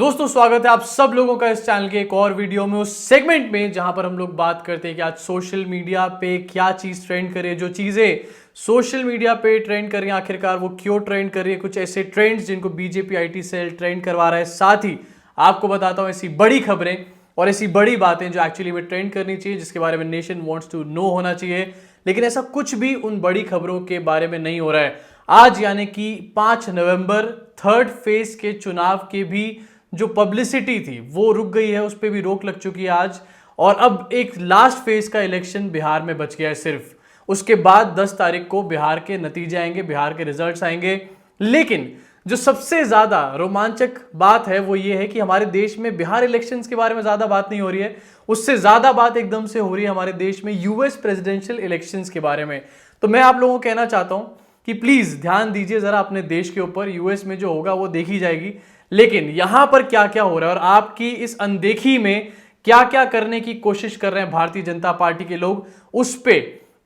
दोस्तों स्वागत है आप सब लोगों का इस चैनल के एक और वीडियो में, उस सेगमेंट में जहां पर हम लोग बात करते हैं कि आज सोशल मीडिया पे क्या चीज ट्रेंड करे। जो चीजें सोशल मीडिया पे ट्रेंड कर रही हैं आखिरकार वो क्यों ट्रेंड कर रही है, कुछ ऐसे ट्रेंड्स जिनको बीजेपी आईटी सेल ट्रेंड करवा रहा है। साथ ही आपको बताता हूं ऐसी बड़ी खबरें और ऐसी बड़ी बातें जो एक्चुअली में ट्रेंड करनी चाहिए, जिसके बारे में नेशन वांट्स टू नो होना चाहिए, लेकिन ऐसा कुछ भी उन बड़ी खबरों के बारे में नहीं हो रहा है। आज यानी कि 5 नवंबर थर्ड फेज के चुनाव के भी जो पब्लिसिटी थी वो रुक गई है, उस पर भी रोक लग चुकी है आज। और अब एक लास्ट फेज का इलेक्शन बिहार में बच गया है सिर्फ। उसके बाद 10 तारीख को बिहार के नतीजे आएंगे, बिहार के रिजल्ट्स आएंगे। लेकिन जो सबसे ज्यादा रोमांचक बात है वो ये है कि हमारे देश में बिहार इलेक्शंस के बारे में ज्यादा बात नहीं हो रही है, उससे ज्यादा बात एकदम से हो रही है हमारे देश में यूएस प्रेसिडेंशियल इलेक्शंस के बारे में। तो मैं आप लोगों को कहना चाहता हूं कि प्लीज ध्यान दीजिए जरा अपने देश के ऊपर। यूएस में जो होगा वो देखी जाएगी, लेकिन यहां पर क्या क्या हो रहा है और आपकी इस अनदेखी में क्या क्या करने की कोशिश कर रहे हैं भारतीय जनता पार्टी के लोग, उस पे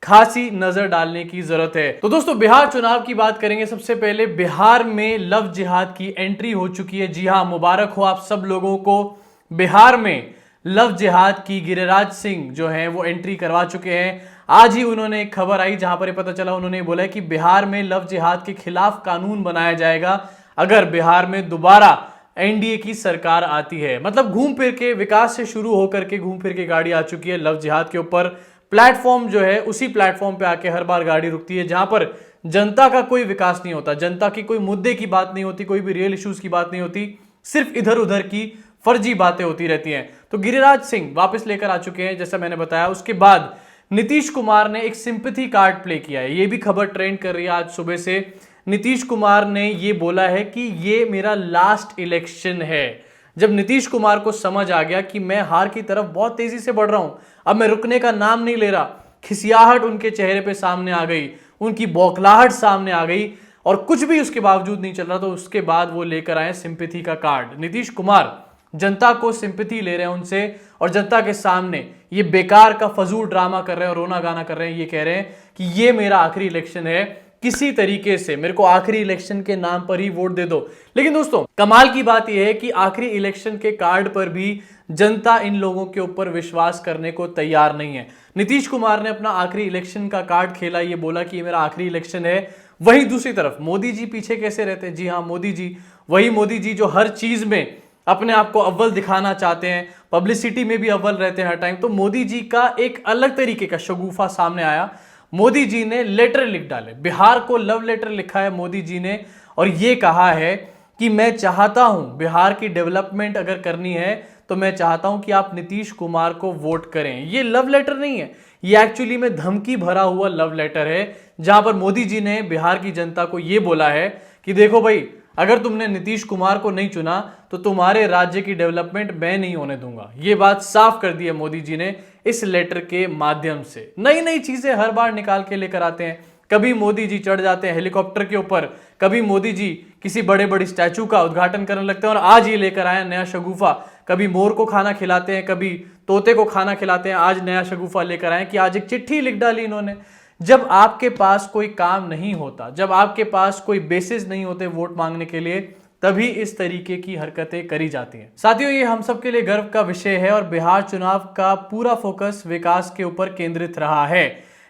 खासी नजर डालने की जरूरत है। तो दोस्तों बिहार चुनाव की बात करेंगे। सबसे पहले बिहार में लव जिहाद की एंट्री हो चुकी है। जी हां, मुबारक हो आप सब लोगों को। बिहार में लव जिहाद की गिरिराज सिंह जो है वो एंट्री करवा चुके हैं। आज ही उन्होंने एक खबर आई जहां पर पता चला, उन्होंने बोला कि बिहार में लव जिहाद के खिलाफ कानून बनाया जाएगा अगर बिहार में दोबारा एनडीए की सरकार आती है। मतलब घूम फिर के विकास से शुरू होकर के घूम फिर के गाड़ी आ चुकी है लव जिहाद के ऊपर। प्लेटफॉर्म जो है उसी प्लेटफॉर्म पे आके हर बार गाड़ी रुकती है जहां पर जनता का कोई विकास नहीं होता, जनता की कोई मुद्दे की बात नहीं होती, कोई भी रियल इश्यूज की बात नहीं होती, सिर्फ इधर उधर की फर्जी बातें होती रहती हैं। तो गिरिराज सिंह वापस लेकर आ चुके हैं जैसा मैंने बताया। उसके बाद नीतीश कुमार ने एक सिंपैथी कार्ड प्ले किया है, ये भी खबर ट्रेंड कर रही है आज सुबह से। नीतीश कुमार ने ये बोला है कि ये मेरा लास्ट इलेक्शन है। जब नीतीश कुमार को समझ आ गया कि मैं हार की तरफ बहुत तेजी से बढ़ रहा हूं, अब मैं रुकने का नाम नहीं ले रहा, खिसियाहट उनके चेहरे पे सामने आ गई, उनकी बौखलाहट सामने आ गई और कुछ भी उसके बावजूद नहीं चल रहा, तो उसके बाद वो लेकर आए सिंपैथी का कार्ड। नीतीश कुमार जनता को सिंपैथी ले रहे हैं उनसे और जनता के सामने ये बेकार का फजूल ड्रामा कर रहे हैं और रोना गाना कर रहे हैं। ये कह रहे हैं कि ये मेरा आखिरी इलेक्शन है, किसी तरीके से मेरे को आखिरी इलेक्शन के नाम पर ही वोट दे दो। लेकिन दोस्तों कमाल की बात यह है कि आखिरी इलेक्शन के कार्ड पर भी जनता इन लोगों के ऊपर विश्वास करने को तैयार नहीं है। नीतीश कुमार ने अपना आखिरी इलेक्शन का कार्ड खेला, ये बोला कि ये मेरा आखिरी इलेक्शन है। वहीं दूसरी तरफ मोदी जी पीछे कैसे रहते हैं? जी हाँ, मोदी जी, वही मोदी जी जो हर चीज में अपने आप को अव्वल दिखाना चाहते हैं, पब्लिसिटी में भी अव्वल रहते हैं हर टाइम। तो मोदी जी का एक अलग तरीके का शगुफा सामने आया। मोदी जी ने लेटर लिख डाले, बिहार को लव लेटर लिखा है मोदी जी ने और यह कहा है कि मैं चाहता हूं बिहार की डेवलपमेंट अगर करनी है तो मैं चाहता हूं कि आप नीतीश कुमार को वोट करें। ये लव लेटर नहीं है, ये एक्चुअली में धमकी भरा हुआ लव लेटर है, जहां पर मोदी जी ने बिहार की जनता को यह बोला है कि देखो भाई, अगर तुमने नीतीश कुमार को नहीं चुना तो तुम्हारे राज्य की डेवलपमेंट मैं नहीं होने दूंगा। ये बात साफ कर दी है मोदी जी ने इस लेटर के माध्यम से। नई नई चीजें हर बार निकाल के लेकर आते हैं। कभी मोदी जी चढ़ जाते हैं हेलीकॉप्टर के ऊपर, कभी मोदी जी किसी बड़े बड़े स्टैचू का उद्घाटन करने लगते हैं और आज ये लेकर आए नया शगुफा। कभी मोर को खाना खिलाते हैं, कभी तोते को खाना खिलाते हैं, आज नया शगुफा लेकर आए कि आज एक चिट्ठी लिख डाली इन्होंने। जब आपके पास कोई काम नहीं होता, जब आपके पास कोई बेसिस नहीं होते वोट मांगने के लिए, तभी इस तरीके की हरकतें करी जाती हैं। साथियों ये हम सब के लिए गर्व का विषय है और बिहार चुनाव का पूरा फोकस विकास के ऊपर केंद्रित रहा है।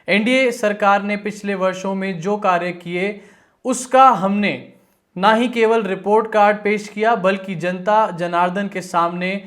एनडीए सरकार ने पिछले वर्षों में जो कार्य किए उसका हमने ना ही केवल रिपोर्ट कार्ड पेश किया, बल्कि जनता जनार्दन के सामने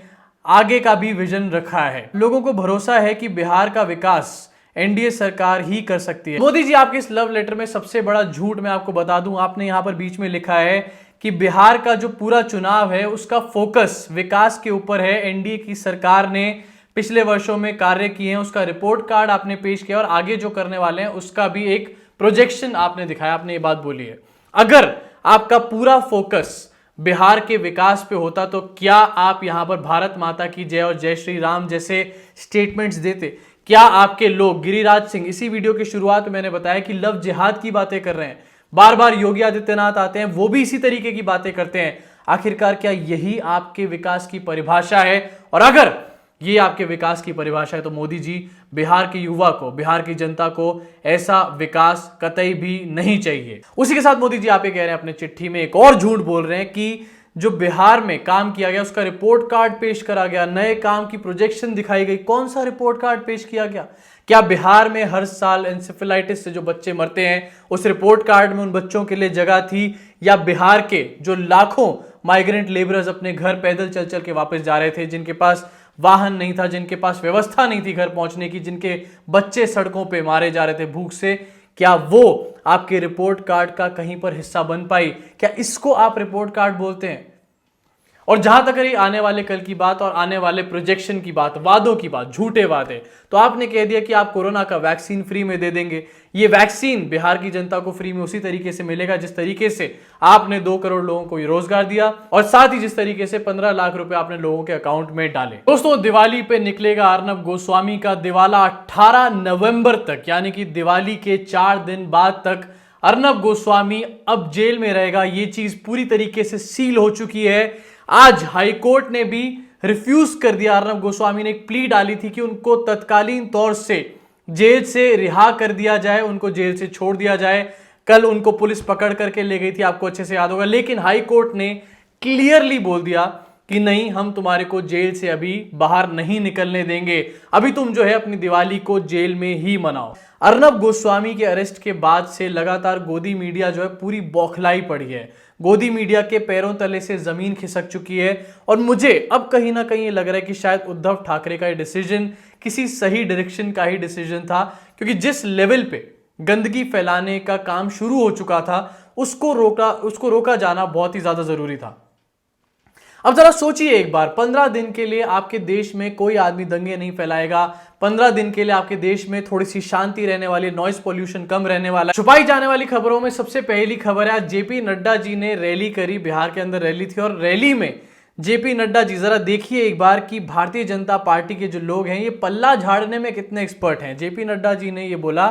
आगे का भी विजन रखा है। लोगों को भरोसा है कि बिहार का विकास एनडीए सरकार ही कर सकती है। मोदी जी आपके इस लव लेटर में सबसे बड़ा झूठ मैं आपको बता दूं, आपने यहां पर बीच में लिखा है कि बिहार का जो पूरा चुनाव है उसका फोकस विकास के ऊपर है। एनडीए की सरकार ने पिछले वर्षों में कार्य किए हैं, उसका रिपोर्ट कार्ड आपने पेश किया और आगे जो करने वाले हैं उसका भी एक प्रोजेक्शन आपने दिखाया, आपने ये बात बोली है। अगर आपका पूरा फोकस बिहार के विकास पे होता तो क्या आप यहां पर भारत माता की जय और जय श्री राम जैसे स्टेटमेंट्स देते? क्या आपके लोग, गिरिराज सिंह, इसी वीडियो की शुरुआत में मैंने बताया कि लव जिहाद की बातें कर रहे हैं, बार बार योगी आदित्यनाथ आते हैं वो भी इसी तरीके की बातें करते हैं। आखिरकार क्या यही आपके विकास की परिभाषा है? और अगर ये आपके विकास की परिभाषा है तो मोदी जी बिहार के युवा को, बिहार की जनता को ऐसा विकास कतई भी नहीं चाहिए। उसी के साथ मोदी जी आप ये कह रहे हैं अपने चिट्ठी में, एक और झूठ बोल रहे हैं कि जो बिहार में काम किया गया उसका रिपोर्ट कार्ड पेश करा गया, नए काम की प्रोजेक्शन दिखाई गई। कौन सा रिपोर्ट कार्ड पेश किया गया? क्या बिहार में हर साल एंसेफेलाइटिस से जो बच्चे मरते हैं उस रिपोर्ट कार्ड में उन बच्चों के लिए जगह थी? या बिहार के जो लाखों माइग्रेंट लेबरर्स अपने घर पैदल चल चल के वापस जा रहे थे, जिनके पास वाहन नहीं था, जिनके पास व्यवस्था नहीं थी घर पहुंचने की, जिनके बच्चे सड़कों पे मारे जा रहे थे भूख से, क्या वो आपके रिपोर्ट कार्ड का कहीं पर हिस्सा बन पाई? क्या इसको आप रिपोर्ट कार्ड बोलते हैं? और जहां तक रही आने वाले कल की बात और आने वाले प्रोजेक्शन की बात, वादों की बात, झूठे वादे, तो आपने कह दिया कि आप कोरोना का वैक्सीन फ्री में दे देंगे। ये वैक्सीन बिहार की जनता को फ्री में उसी तरीके से मिलेगा जिस तरीके से आपने 2 करोड़ लोगों को रोजगार दिया और साथ ही जिस तरीके से 15 लाख रुपए आपने लोगों के अकाउंट में डाले। दोस्तों, दिवाली पे निकलेगा अर्नब गोस्वामी का दिवाला 18 नवंबर तक, यानी कि दिवाली के 4 दिन बाद तक अर्नब गोस्वामी अब जेल में रहेगा। ये चीज पूरी तरीके से सील हो चुकी है। आज हाईकोर्ट ने भी रिफ्यूज कर दिया। अर्नब गोस्वामी ने एक प्ली डाली थी कि उनको तत्कालीन तौर से जेल से रिहा कर दिया जाए, उनको जेल से छोड़ दिया जाए। कल उनको पुलिस पकड़ करके ले गई थी, आपको अच्छे से याद होगा, लेकिन हाईकोर्ट ने क्लियरली बोल दिया कि नहीं, हम तुम्हारे को जेल से अभी बाहर नहीं निकलने देंगे, अभी तुम जो है अपनी दिवाली को जेल में ही मनाओ। अर्नब गोस्वामी के अरेस्ट के बाद से लगातार गोदी मीडिया जो है पूरी बौखलाई पड़ी है। गोदी मीडिया के पैरों तले से जमीन खिसक चुकी है और मुझे अब कहीं ना कहीं ये लग रहा है कि शायद उद्धव ठाकरे का ये डिसीजन किसी सही डायरेक्शन का ही डिसीजन था, क्योंकि जिस लेवल पे गंदगी फैलाने का काम शुरू हो चुका था उसको रोका जाना बहुत ही ज्यादा जरूरी था। अब जरा सोचिए एक बार, 15 दिन के लिए आपके देश में कोई आदमी दंगे नहीं फैलाएगा, 15 दिन के लिए आपके देश में थोड़ी सी शांति रहने वाली, नॉइस पोल्यूशन कम रहने वाला। छुपाई जाने वाली खबरों में सबसे पहली खबर है, आज जेपी नड्डा जी ने रैली करी, बिहार के अंदर रैली थी और रैली में जेपी नड्डा जी, जरा देखिए एक बार कि भारतीय जनता पार्टी के जो लोग हैं ये पल्ला झाड़ने में कितने एक्सपर्ट हैं। जेपी नड्डा जी ने ये बोला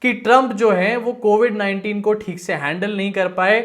कि ट्रंप जो है वो कोविड-19 को ठीक से हैंडल नहीं कर पाए,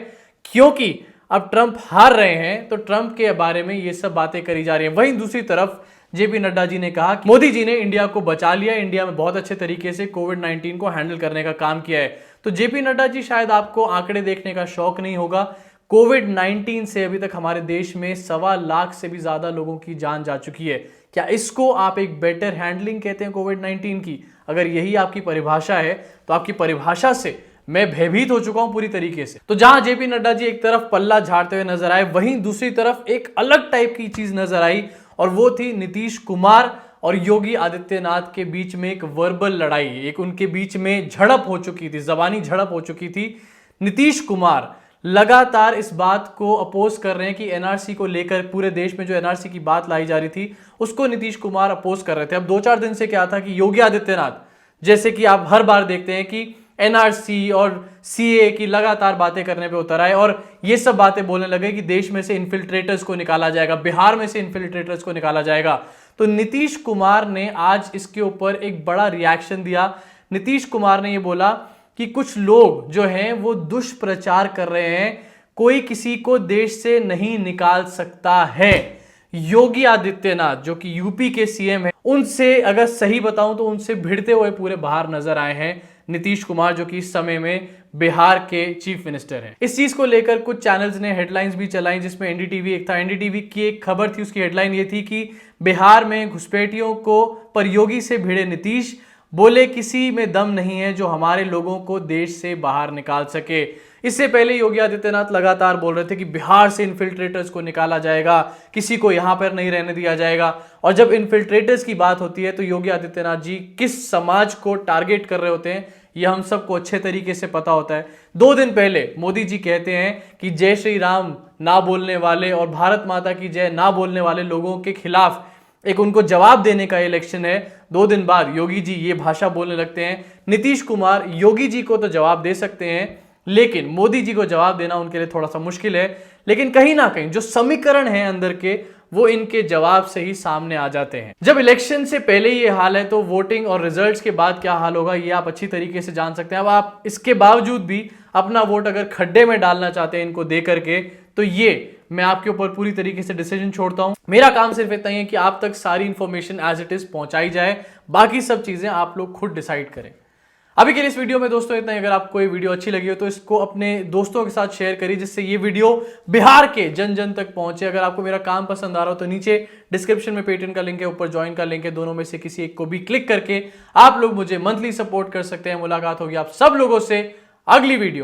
क्योंकि अब ट्रंप हार रहे हैं, तो ट्रंप के बारे में ये सब बातें करी जा रही हैं। वहीं दूसरी तरफ जेपी नड्डा जी ने कहा कि मोदी जी ने इंडिया को बचा लिया, इंडिया में बहुत अच्छे तरीके से कोविड-19 को हैंडल करने का काम किया है। तो जेपी नड्डा जी, शायद आपको आंकड़े देखने का शौक नहीं होगा, कोविड-19 से अभी तक हमारे देश में 1.25 लाख से भी ज्यादा लोगों की जान जा चुकी है। क्या इसको आप एक बेटर हैंडलिंग कहते हैं कोविड-19 की? अगर यही आपकी परिभाषा है तो आपकी परिभाषा से मैं भयभीत हो चुका हूं पूरी तरीके से। तो जहां जेपी नड्डा जी एक तरफ पल्ला झाड़ते हुए नजर आए, वहीं दूसरी तरफ एक अलग टाइप की चीज नजर आई और वो थी नीतीश कुमार और योगी आदित्यनाथ के बीच में एक वर्बल लड़ाई, एक उनके बीच में झड़प हो चुकी थी, जबानी झड़प हो चुकी थी। नीतीश कुमार लगातार इस बात को अपोज कर रहे हैं कि एनआरसी को लेकर पूरे देश में जो एनआरसी की बात लाई जा रही थी उसको नीतीश कुमार अपोज कर रहे थे। अब 2-4 दिन से क्या था कि योगी आदित्यनाथ, जैसे कि आप हर बार देखते हैं कि एनआरसी और सीए की लगातार बातें करने पे उतर आए और ये सब बातें बोलने लगे कि देश में से इन्फिल्ट्रेटर्स को निकाला जाएगा, बिहार में से इन्फिल्ट्रेटर्स को निकाला जाएगा। तो नीतीश कुमार ने आज इसके ऊपर एक बड़ा रिएक्शन दिया। नीतीश कुमार ने ये बोला कि कुछ लोग जो हैं वो दुष्प्रचार कर रहे हैं, कोई किसी को देश से नहीं निकाल सकता है। योगी आदित्यनाथ जो कि यूपी के सीएम है, उनसे अगर सही बताऊं तो उनसे भिड़ते हुए पूरे बाहर नजर आए हैं नीतीश कुमार, जो कि इस समय में बिहार के चीफ मिनिस्टर हैं। इस चीज को लेकर कुछ चैनल्स ने हेडलाइंस भी चलाई, जिसमें एनडीटीवी एक था। एनडीटीवी की एक खबर थी, उसकी हेडलाइन ये थी कि बिहार में घुसपैठियों को पर योगी से भिड़े नीतीश, बोले किसी में दम नहीं है जो हमारे लोगों को देश से बाहर निकाल सके। इससे पहले योगी आदित्यनाथ लगातार बोल रहे थे कि बिहार से इन्फिल्ट्रेटर्स को निकाला जाएगा, किसी को यहां पर नहीं रहने दिया जाएगा। और जब इन्फिल्ट्रेटर्स की बात होती है तो योगी आदित्यनाथ जी किस समाज को टारगेट कर रहे होते हैं ये हम सबको अच्छे तरीके से पता होता है। 2 दिन पहले मोदी जी कहते हैं कि जय श्री राम ना बोलने वाले और भारत माता की जय ना बोलने वाले लोगों के खिलाफ एक उनको जवाब देने का इलेक्शन है। 2 दिन बाद योगी जी ये भाषा बोलने लगते हैं। नीतीश कुमार योगी जी को तो जवाब दे सकते हैं, लेकिन मोदी जी को जवाब देना उनके लिए थोड़ा सा मुश्किल है। लेकिन कहीं ना कहीं जो समीकरण है अंदर के, वो इनके जवाब से ही सामने आ जाते हैं। जब इलेक्शन से पहले ये हाल है तो वोटिंग और रिजल्ट्स के बाद क्या हाल होगा ये आप अच्छी तरीके से जान सकते हैं। अब आप इसके बावजूद भी अपना वोट अगर खड्डे में डालना चाहते हैं इनको दे करके, तो ये मैं आपके ऊपर पूरी तरीके से डिसीजन छोड़ता हूं। मेरा काम सिर्फ इतना ही है कि आप तक सारी इंफॉर्मेशन एज इट इज पहुंचाई जाए, बाकी सब चीजें आप लोग खुद डिसाइड करें। अभी के लिए इस वीडियो में दोस्तों इतना ही। अगर आपको ये वीडियो अच्छी लगी हो तो इसको अपने दोस्तों के साथ शेयर करिए, जिससे ये वीडियो बिहार के जन जन तक पहुंचे। अगर आपको मेरा काम पसंद आ रहा हो तो नीचे डिस्क्रिप्शन में पेटीएम का लिंक है, ऊपर ज्वाइन का लिंक है, दोनों में से किसी एक को भी क्लिक करके आप लोग मुझे मंथली सपोर्ट कर सकते हैं। मुलाकात होगी आप सब लोगों से अगली वीडियो।